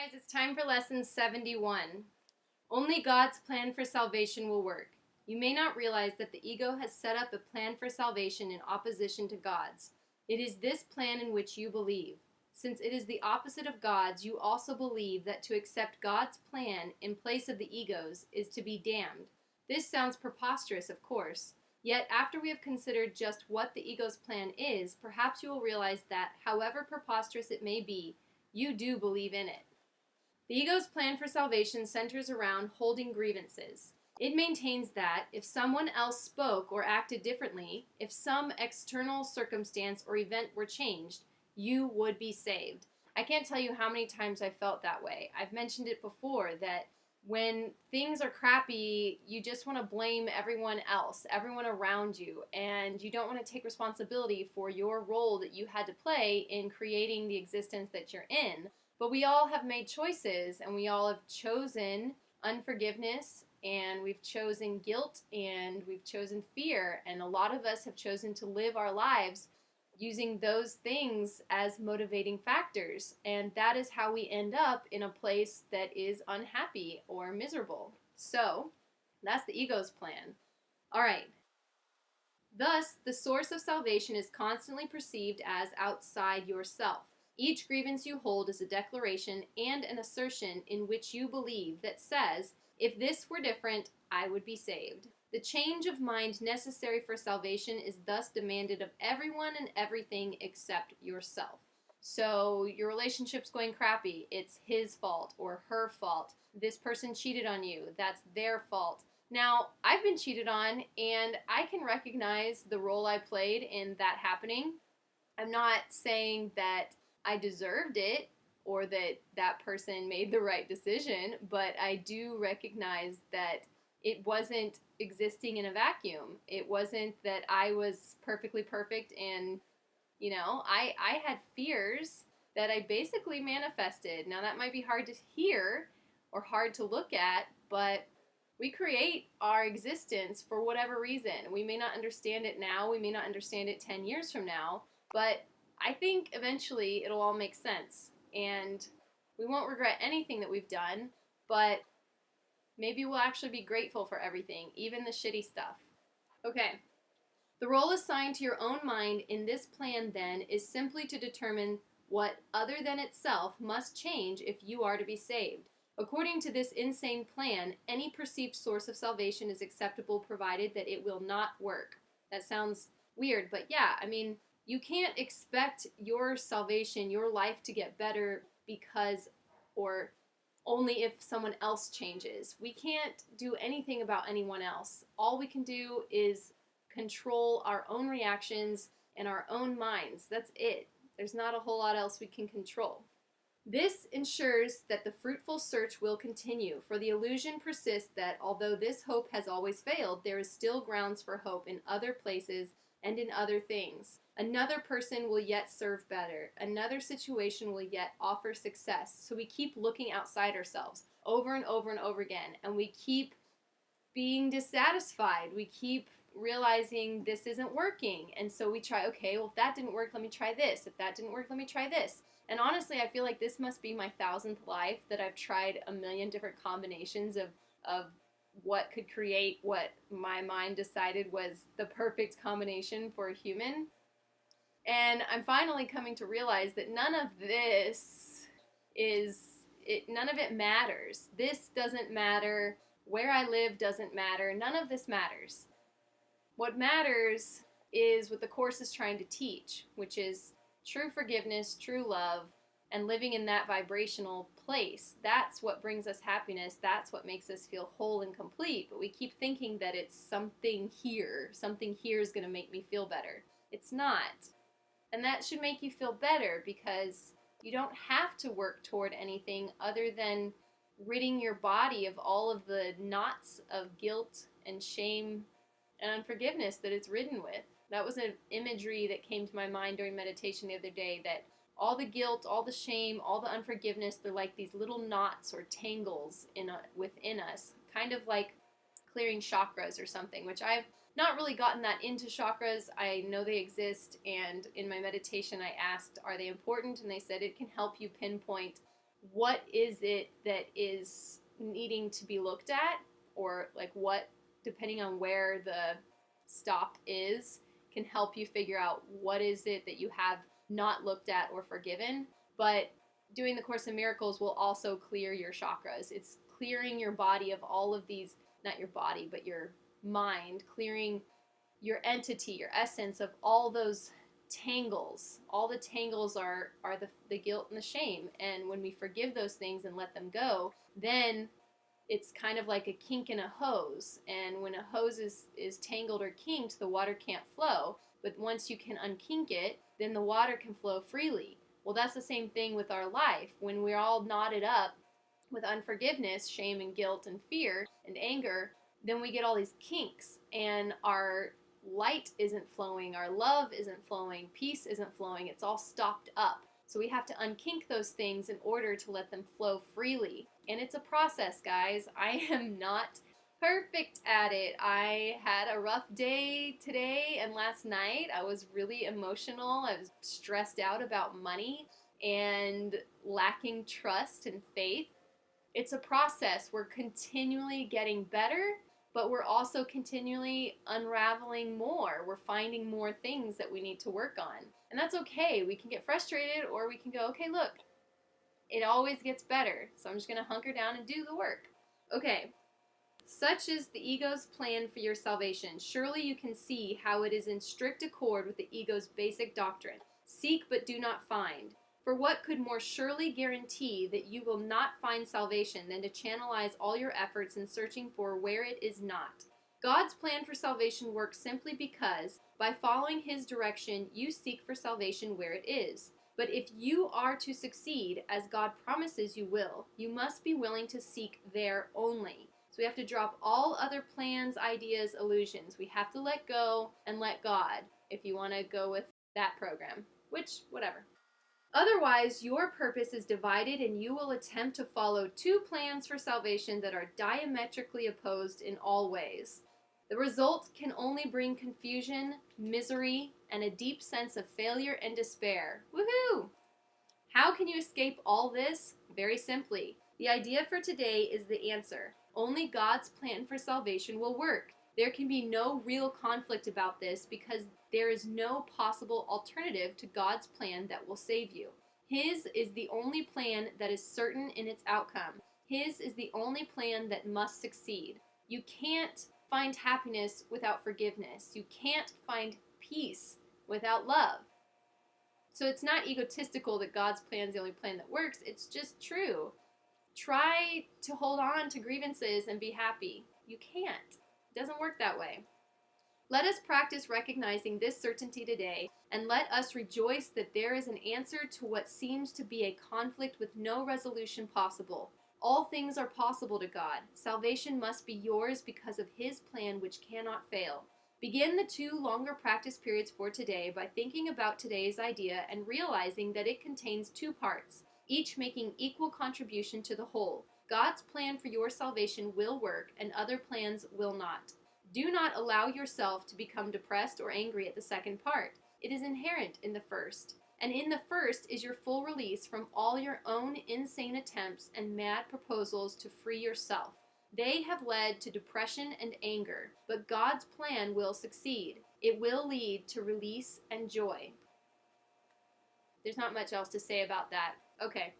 Guys, it's time for lesson 71. Only God's plan for salvation will work. You may not realize that the ego has set up a plan for salvation in opposition to God's. It is this plan in which you believe. Since it is the opposite of God's, you also believe that to accept God's plan in place of the ego's is to be damned. This sounds preposterous, of course. Yet, after we have considered just what the ego's plan is, perhaps you will realize that, however preposterous it may be, you do believe in it. The ego's plan for salvation centers around holding grievances. It maintains that if someone else spoke or acted differently, if some external circumstance or event were changed, you would be saved. I can't tell you how many times I felt that way. I've mentioned it before that when things are crappy, you just want to blame everyone else, everyone around you, and you don't want to take responsibility for your role that you had to play in creating the existence that you're in. But we all have made choices, and we all have chosen unforgiveness, and we've chosen guilt, and we've chosen fear, and a lot of us have chosen to live our lives using those things as motivating factors, and that is how we end up in a place that is unhappy or miserable. So, that's the ego's plan. All right. Thus, the source of salvation is constantly perceived as outside yourself. Each grievance you hold is a declaration and an assertion in which you believe that says, if this were different, I would be saved. The change of mind necessary for salvation is thus demanded of everyone and everything except yourself. So your relationship's going crappy, it's his fault or her fault. This person cheated on you, that's their fault. Now, I've been cheated on, and I can recognize the role I played in that happening. I'm not saying that I deserved it or that that person made the right decision, but I do recognize that it wasn't existing in a vacuum. It wasn't that I was perfectly perfect and, I had fears that I basically manifested. Now that might be hard to hear or hard to look at, but we create our existence for whatever reason. We may not understand it now, we may not understand it 10 years from now, but I think eventually it'll all make sense, and we won't regret anything that we've done, but maybe we'll actually be grateful for everything, even the shitty stuff. Okay, the role assigned to your own mind in this plan, then, is simply to determine what, other than itself, must change if you are to be saved. According to this insane plan, any perceived source of salvation is acceptable provided that it will not work. That sounds weird, but yeah, you can't expect your salvation, your life to get better because or only if someone else changes. We can't do anything about anyone else. All we can do is control our own reactions and our own minds. That's it. There's not a whole lot else we can control. This ensures that the fruitful search will continue, for the illusion persists that although this hope has always failed, there is still grounds for hope in other places and in other things. Another person will yet serve better. Another situation will yet offer success. So we keep looking outside ourselves over and over and over again, and we keep being dissatisfied. We keep realizing this isn't working, and so we try, okay, well, if that didn't work, let me try this. If that didn't work, let me try this. And honestly, I feel like this must be my 1000th life that I've tried a million different combinations of what could create what my mind decided was the perfect combination for a human. And I'm finally coming to realize that none of it matters. This doesn't matter. Where I live doesn't matter. None of this matters. What matters is what the Course is trying to teach, which is true forgiveness, true love, and living in that vibrational place. That's what brings us happiness. That's what makes us feel whole and complete. But we keep thinking that it's something here. Something here is going to make me feel better. It's not. And that should make you feel better, because you don't have to work toward anything other than ridding your body of all of the knots of guilt and shame and unforgiveness that it's ridden with. That was an imagery that came to my mind during meditation the other day, that all the guilt, all the shame, all the unforgiveness, they're like these little knots or tangles within us, kind of like clearing chakras or something, which I've not really gotten that into chakras. I know they exist, and in my meditation I asked, are they important? And they said it can help you pinpoint what is it that is needing to be looked at, or like what, depending on where the stop is, can help you figure out what is it that you have not looked at or forgiven. But doing the Course in Miracles will also clear your chakras. It's clearing your body of all of these, not your body, but your mind, clearing your entity, your essence of all those tangles. All the tangles are the guilt and the shame. And when we forgive those things and let them go, then it's kind of like a kink in a hose. And when a hose is tangled or kinked, the water can't flow. But once you can unkink it, then the water can flow freely. Well, that's the same thing with our life. When we're all knotted up with unforgiveness, shame and guilt and fear and anger, then we get all these kinks, and our light isn't flowing, our love isn't flowing, peace isn't flowing. It's all stopped up. So we have to unkink those things in order to let them flow freely. And it's a process, guys. I am not perfect at it. I had a rough day today and last night. I was really emotional. I was stressed out about money and lacking trust and faith. It's a process. We're continually getting better, but we're also continually unraveling more. We're finding more things that we need to work on. And that's okay. We can get frustrated, or we can go, okay, look, it always gets better. So I'm just going to hunker down and do the work. Okay. Such is the ego's plan for your salvation. Surely you can see how it is in strict accord with the ego's basic doctrine. Seek but do not find. For what could more surely guarantee that you will not find salvation than to channelize all your efforts in searching for where it is not? God's plan for salvation works simply because, by following His direction, you seek for salvation where it is. But if you are to succeed, as God promises you will, you must be willing to seek there only. So we have to drop all other plans, ideas, illusions. We have to let go and let God, if you want to go with that program, which, whatever. Otherwise, your purpose is divided, and you will attempt to follow two plans for salvation that are diametrically opposed in all ways. The result can only bring confusion, misery, and a deep sense of failure and despair. Woohoo! How can you escape all this? Very simply. The idea for today is the answer. Only God's plan for salvation will work. There can be no real conflict about this because there is no possible alternative to God's plan that will save you. His is the only plan that is certain in its outcome. His is the only plan that must succeed. You can't find happiness without forgiveness. You can't find peace without love. So it's not egotistical that God's plan is the only plan that works. It's just true. Try to hold on to grievances and be happy. You can't. It doesn't work that way. Let us practice recognizing this certainty today, and let us rejoice that there is an answer to what seems to be a conflict with no resolution possible. All things are possible to God. Salvation must be yours because of His plan, which cannot fail. Begin the 2 longer practice periods for today by thinking about today's idea and realizing that it contains 2 parts, each making equal contribution to the whole. God's plan for your salvation will work, and other plans will not. Do not allow yourself to become depressed or angry at the second part. It is inherent in the first. And in the first is your full release from all your own insane attempts and mad proposals to free yourself. They have led to depression and anger, but God's plan will succeed. It will lead to release and joy. There's not much else to say about that. Okay.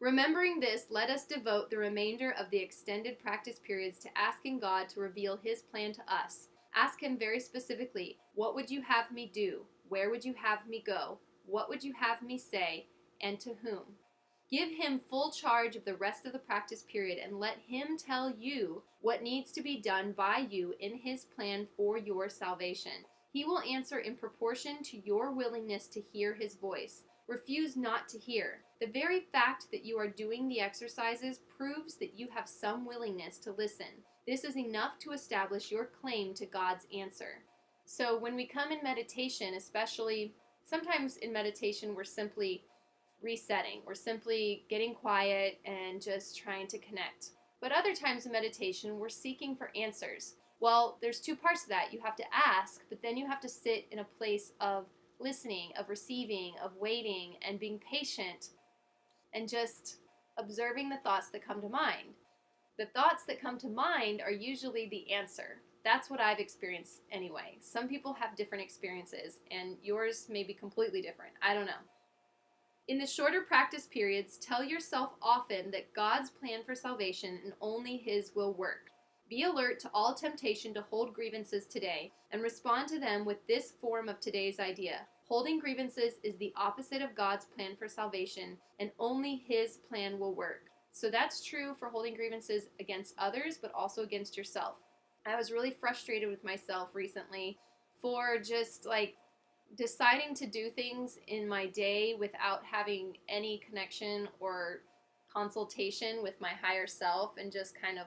Remembering this, let us devote the remainder of the extended practice periods to asking God to reveal His plan to us. Ask Him very specifically, what would you have me do? Where would you have me go? What would you have me say? And to whom? Give Him full charge of the rest of the practice period and let Him tell you what needs to be done by you in His plan for your salvation. He will answer in proportion to your willingness to hear His voice. Refuse not to hear. The very fact that you are doing the exercises proves that you have some willingness to listen. This is enough to establish your claim to God's answer. So when we come in meditation, especially sometimes in meditation, we're simply resetting. We're simply getting quiet and just trying to connect. But other times in meditation, we're seeking for answers. Well, there's 2 parts to that. You have to ask, but then you have to sit in a place of listening, of receiving, of waiting, and being patient, and just observing the thoughts that come to mind. The thoughts that come to mind are usually the answer. That's what I've experienced anyway. Some people have different experiences, and yours may be completely different. I don't know. In the shorter practice periods, tell yourself often that God's plan for salvation and only His will work. Be alert to all temptation to hold grievances today and respond to them with this form of today's idea. Holding grievances is the opposite of God's plan for salvation, and only His plan will work. So that's true for holding grievances against others, but also against yourself. I was really frustrated with myself recently for just deciding to do things in my day without having any connection or consultation with my higher self, and just kind of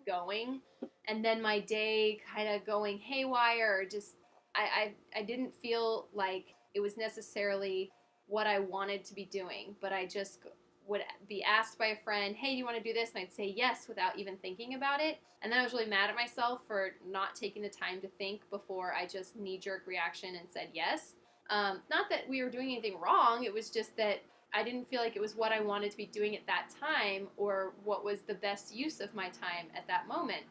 going, and then my day kind of going haywire, or just I didn't feel like it was necessarily what I wanted to be doing, but I just would be asked by a friend, hey, do you want to do this? And I'd say yes without even thinking about it. And then I was really mad at myself for not taking the time to think before I just knee-jerk reaction and said yes. Not that we were doing anything wrong, it was just that I didn't feel like it was what I wanted to be doing at that time, or what was the best use of my time at that moment.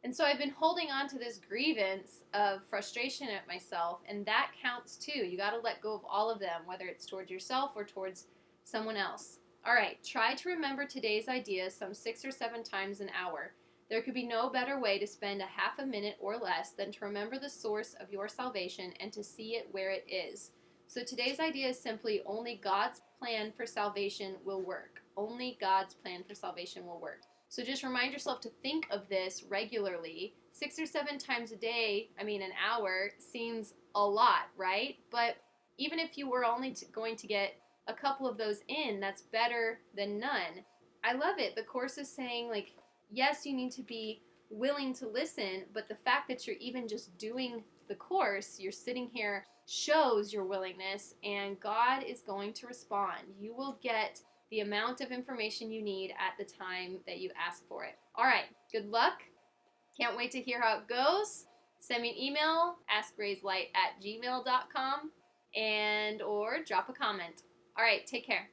And so I've been holding on to this grievance of frustration at myself, and that counts too. You got to let go of all of them, whether it's towards yourself or towards someone else. All right, try to remember today's ideas some 6 or 7 times an hour. There could be no better way to spend a half a minute or less than to remember the source of your salvation and to see it where it is. So today's idea is simply only God's plan for salvation will work. Only God's plan for salvation will work. So just remind yourself to think of this regularly. 6 or 7 times a day, an hour, seems a lot, right? But even if you were only going to get a couple of those in, that's better than none. I love it. The Course is saying, yes, you need to be willing to listen, but the fact that you're even just doing the Course, you're sitting here, shows your willingness, and God is going to respond. You will get the amount of information you need at the time that you ask for it. All right, good luck. Can't wait to hear how it goes. Send me an email, askraiselight@gmail.com, or drop a comment. All right, take care.